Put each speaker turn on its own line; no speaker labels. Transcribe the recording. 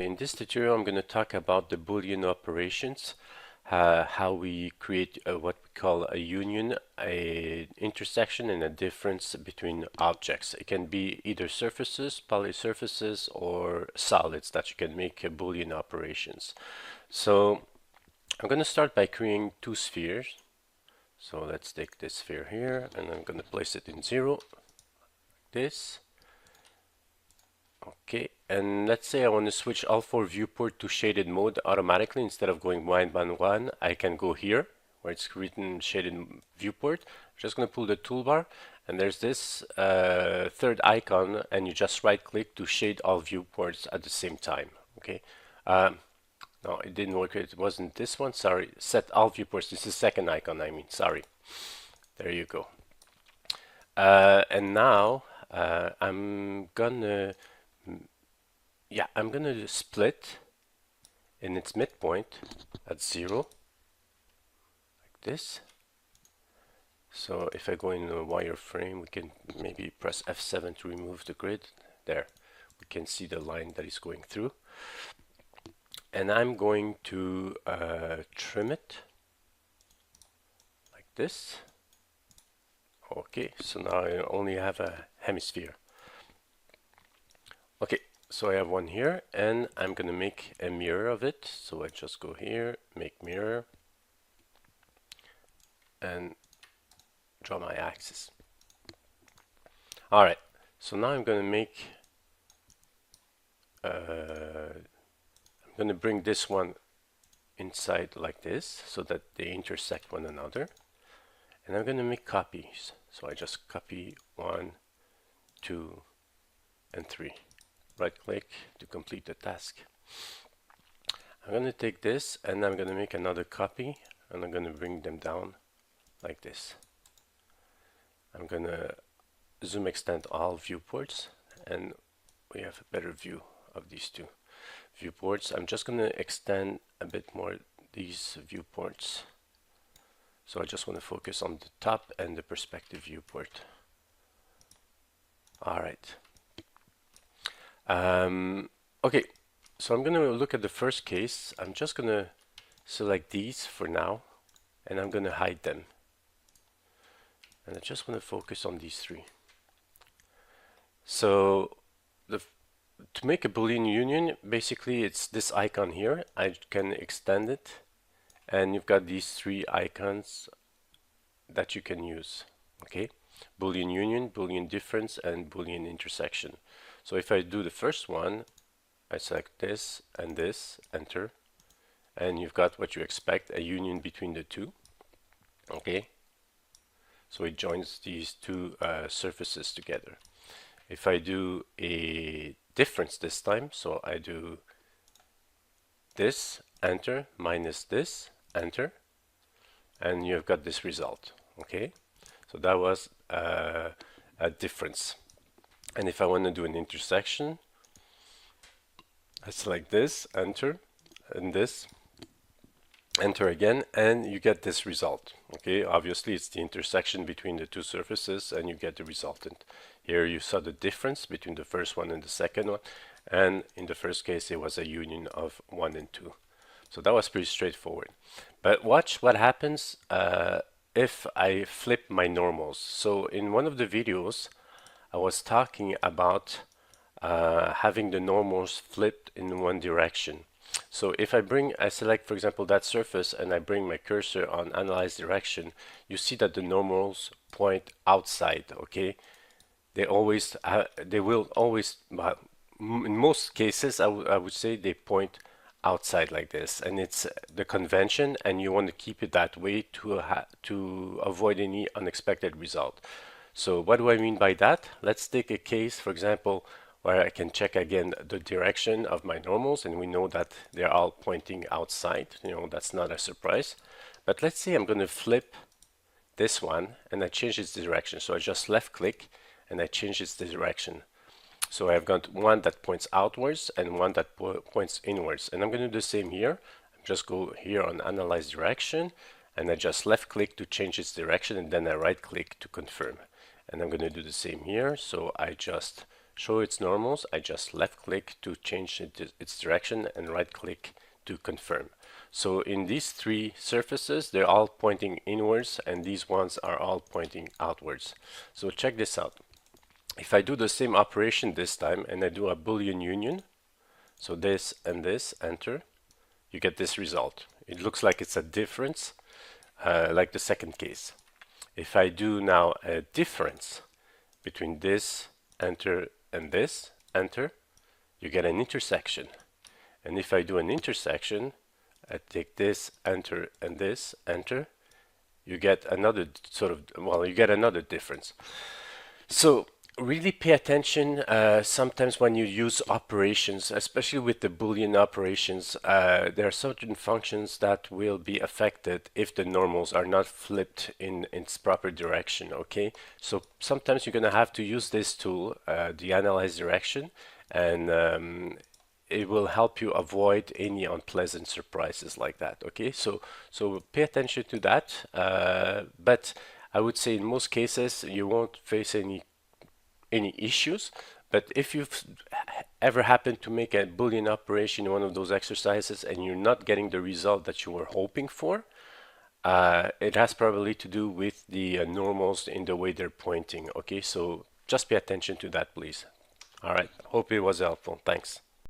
In this tutorial, I'm going to talk about the Boolean operations, how we create what we call a union, a intersection, and a difference between objects. It can be either surfaces, polysurfaces, or solids that you can make Boolean operations. So I'm going to start by creating two spheres. So let's take this sphere here, and I'm going to place it in 0, like this. Okay, and let's say I want to switch all four viewport to shaded mode automatically. Instead of going one by one, I can go here where it's written shaded viewport. I'm just going to pull the toolbar, and there's this third icon, and you just right click to shade all viewports at the same time. Okay, no, it didn't work. It wasn't this one. Sorry, set all viewports. This is the second icon, I mean, sorry. There you go. And now I'm gonna split in its midpoint at 0, like this. So if I go in a wireframe, we can maybe press F7 to remove the grid. There, we can see the line that is going through. And I'm going to trim it like this. Okay, so now I only have a hemisphere. Okay, so I have one here, and I'm going to make a mirror of it. So I just go here, make mirror, and draw my axis. All right, so now I'm going to make, I'm going to bring this one inside like this so that they intersect one another. And I'm going to make copies. So I just copy 1, 2, and 3. Right click to complete the task. I'm going to take this and I'm going to make another copy, and I'm going to bring them down like this. I'm going to zoom extend all viewports, and we have a better view of these two viewports. I'm just going to extend a bit more these viewports. So I just want to focus on the top and the perspective viewport. All right. Okay, so I'm going to look at the first case. I'm just going to select these for now, and I'm going to hide them. And I just want to focus on these three. So to make a Boolean union, basically it's this icon here. I can extend it, and you've got these three icons that you can use. Okay, Boolean union, Boolean difference, and Boolean intersection. So if I do the first one, I select this and this, enter, and you've got what you expect, a union between the two. Okay, so it joins these two surfaces together. If I do a difference this time, so I do this, enter, minus this, enter, and you've got this result. Okay, so that was a difference. And if I want to do an intersection, I select this, enter, and this, enter again, and you get this result. Okay, obviously it's the intersection between the two surfaces, and you get the resultant. Here you saw the difference between the first one and the second one, and in the first case it was a union of 1 and 2. So that was pretty straightforward. But watch what happens if I flip my normals. So in one of the videos I was talking about having the normals flipped in one direction. So if I select, for example, that surface, and I bring my cursor on analyze direction, you see that the normals point outside. Okay, they will always, in most cases, I would say they point outside like this, and it's the convention, and you want to keep it that way to avoid any unexpected result. So what do I mean by that? Let's take a case, for example, where I can check again the direction of my normals, and we know that they're all pointing outside. You know, that's not a surprise. But let's say I'm going to flip this one, and I change its direction. So I just left click and I change its direction. So I've got one that points outwards and one that points inwards. And I'm going to do the same here. Just go here on analyze direction, and I just left click to change its direction, and then I right click to confirm. And I'm going to do the same here. So I just show its normals, I just left click to change its direction and right click to confirm. So in these three surfaces, they're all pointing inwards and these ones are all pointing outwards. So check this out. If I do the same operation this time and I do a Boolean union, so this and this, enter, you get this result. It looks like it's a difference, like the second case. If I do now a difference between this, enter, and this, enter, you get an intersection. And if I do an intersection, I take this, enter, and this, enter, you get another sort of, well, you get another difference. So really pay attention sometimes when you use operations, especially with the Boolean operations. There are certain functions that will be affected if the normals are not flipped in its proper direction. Okay, so sometimes you're going to have to use this tool, the analyze direction, and it will help you avoid any unpleasant surprises like that. Okay, so pay attention to that, but I would say in most cases you won't face any issues. But if you've ever happened to make a Boolean operation in one of those exercises and you're not getting the result that you were hoping for, it has probably to do with the normals in the way they're pointing. Okay, so just pay attention to that, please. All right, hope it was helpful. Thanks.